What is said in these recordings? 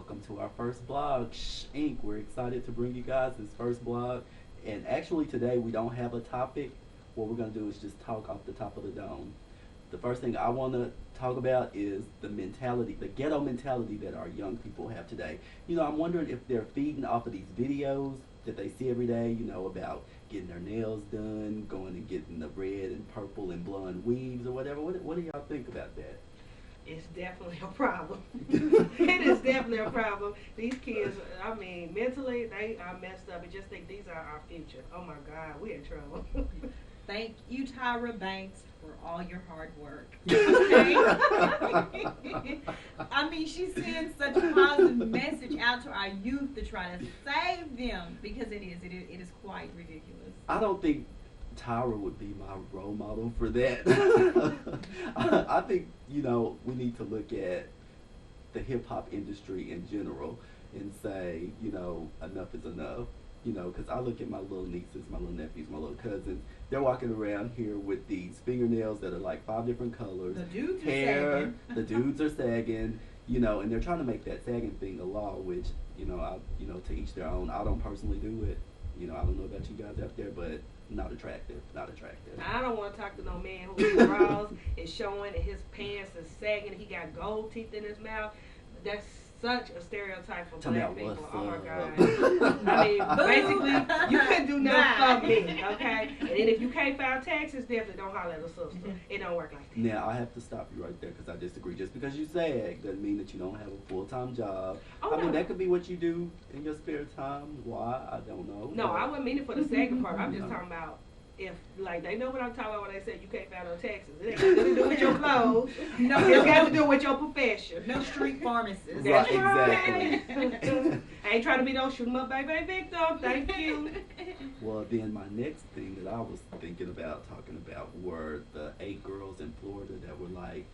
welcome to our first blog, Shh Inc. We're excited to bring you guys this first blog. And actually, today we don't have a topic. What we're going to do is just talk off the top of the dome. The first thing I want to talk about is the mentality, the ghetto mentality that our young people have today. I'm wondering if they're feeding off of these videos that they see every day, about getting their nails done, going and getting the red and purple and blonde weaves or whatever. What do y'all think about that? It's definitely a problem. It is definitely a problem. These kids, I mean, mentally, they are messed up and just think these are our future. Oh my God, we're in trouble. Thank you, Tyra Banks, for all your hard work. Okay? I mean, she's sending such a positive message out to our youth to try to save them because it is quite ridiculous. I don't think Tyra would be my role model for that. I think, we need to look at the hip hop industry in general and say, enough is enough. Because I look at my little nieces, my little nephews, my little cousins. They're walking around here with these fingernails that are like 5 different colors. The dudes are hair, sagging. the dudes are sagging. And they're trying to make that sagging thing a law, which, to each their own. I don't personally do it. I don't know about you guys out there, but not attractive. Not attractive. I don't want to talk to no man whose bras is showing and his pants is sagging. He got gold teeth in his mouth. That's such a stereotype for black people. Oh my God. I mean, basically, you couldn't do nothing for me, okay? And then if you can't file taxes, definitely don't holler at a sister. It don't work like that. Now, I have to stop you right there because I disagree. Just because you sag doesn't mean that you don't have a full-time job. Oh, I mean, that could be what you do in your spare time. Why? I don't know. No, I wasn't meaning for the sagging part. I'm just talking about if, like, they know what I'm talking about when they say you can't file no taxes. It ain't got nothing to do with your clothes. No, it's got to do with your profession. No street pharmacist. Right, That's exactly. I ain't trying to be no shoot 'em up, baby, victim. Thank you. Well, then my next thing that I was thinking about talking about were the 8 girls in Florida that were like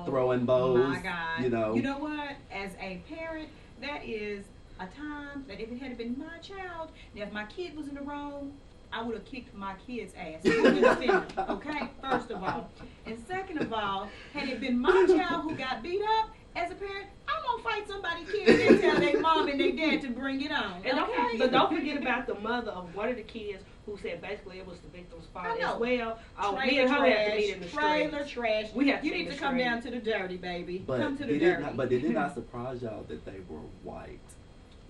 throwing bows. My God. You know what? As a parent, that is a time that if it had been my child, now if my kid was in the wrong, I would have kicked my kid's ass. Okay, first of all. And second of all, had it been my child who got beat up, as a parent, I'm going to fight somebody's kid and tell their mom and their dad to bring it on. And okay? But don't forget about the mother of one of the kids who said basically it was the victim's fault as well. Me and her have to meet in the trailer streets. trash. You need to come down to the dirty, baby. But come to the dirty. But did it not surprise y'all that they were white?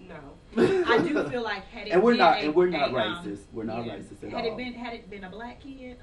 No. I do feel like had it and we're been not racist. We're not racist at all. Had it been a black kid,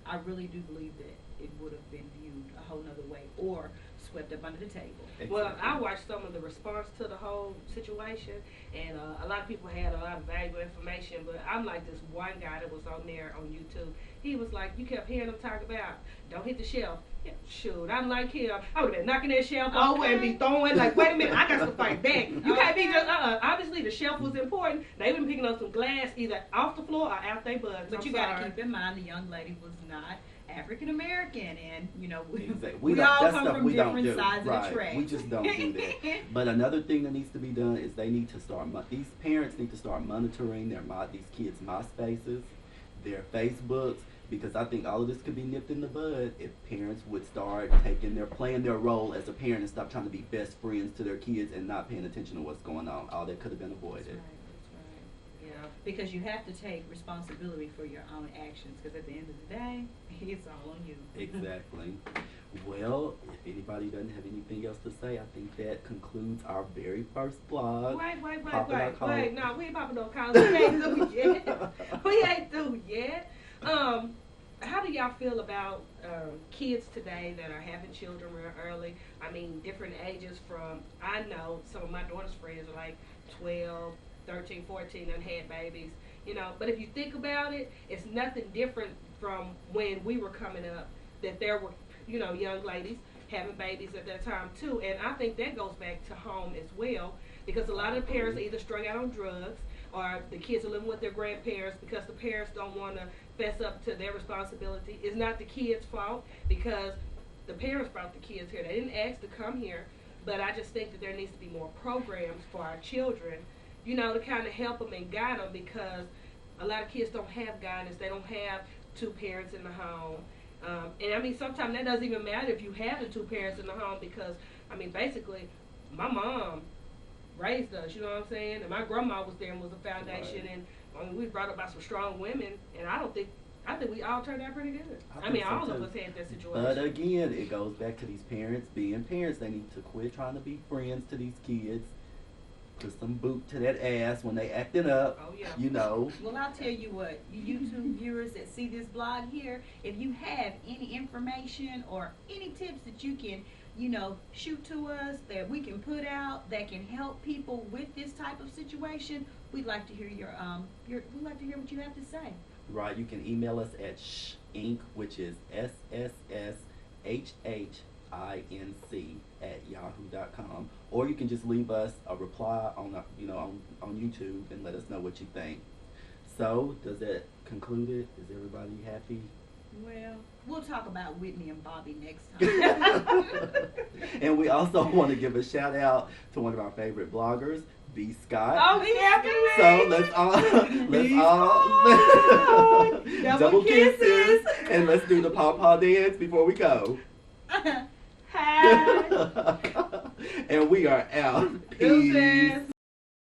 I really do believe that it would have been viewed a whole nother way or swept up under the table. Exactly. Well, I watched some of the response to the whole situation, and a lot of people had a lot of valuable information, but I'm like this one guy that was on there on YouTube. He was like, you kept hearing him talk about, don't hit the shelf. Yeah, shoot, I'm like him. I would have been knocking that shelf over and be throwing, like, wait a minute, I got to fight back. You can't be just, obviously the shelf was important. They been picking up some glass either off the floor or out their butts. But you got to keep in mind, the young lady was not African American, and exactly. we all come from different sides of the track. We just don't do that. But another thing that needs to be done is they need to start. These parents need to start monitoring these kids' MySpaces, their Facebooks, because I think all of this could be nipped in the bud if parents would start playing their role as a parent and stop trying to be best friends to their kids and not paying attention to what's going on. All that could have been avoided. That's right. Yeah, because you have to take responsibility for your own actions. Because at the end of the day, it's all on you. Exactly. Well, if anybody doesn't have anything else to say, I think that concludes our very first blog. Wait. No, we ain't popping no collars. We ain't through yet. How do y'all feel about kids today that are having children real early? I mean, different ages from, I know some of my daughter's friends are like 12, 13, 14 and had babies, But if you think about it, it's nothing different from when we were coming up, that there were, young ladies having babies at that time too. And I think that goes back to home as well, because a lot of the parents are either strung out on drugs or the kids are living with their grandparents because the parents don't want to fess up to their responsibility. It's not the kids' fault because the parents brought the kids here. They didn't ask to come here, but I just think that there needs to be more programs for our children, to kind of help them and guide them, because a lot of kids don't have guidance. They don't have 2 parents in the home. And I mean, sometimes that doesn't even matter if you have the 2 parents in the home, because, I mean, basically, my mom raised us. You know what I'm saying? And my grandma was there and was a foundation, Right. and I mean, we brought up by some strong women, and I think we all turned out pretty good. I I mean, think so all of too. us had that situation. But again, it goes back to these parents being parents. They need to quit trying to be friends to these kids. Put some boot to that ass when they acting up. Oh, yeah. You know. Well, I'll tell you what, you YouTube viewers that see this blog here, if you have any information or any tips that you can, shoot to us that we can put out that can help people with this type of situation, we'd like to hear we'd like to hear what you have to say. Right, you can email us at shinc, which is SSSHHINC @yahoo.com, or you can just leave us a reply on on YouTube and let us know what you think. So, does that conclude it? Is everybody happy? Well, we'll talk about Whitney and Bobby next time. And we also want to give a shout out to one of our favorite bloggers, B. Scott. Oh, definitely. So let's all double kisses, and let's do the pawpaw dance before we go. Hi. And we are out. Peace. Deuces.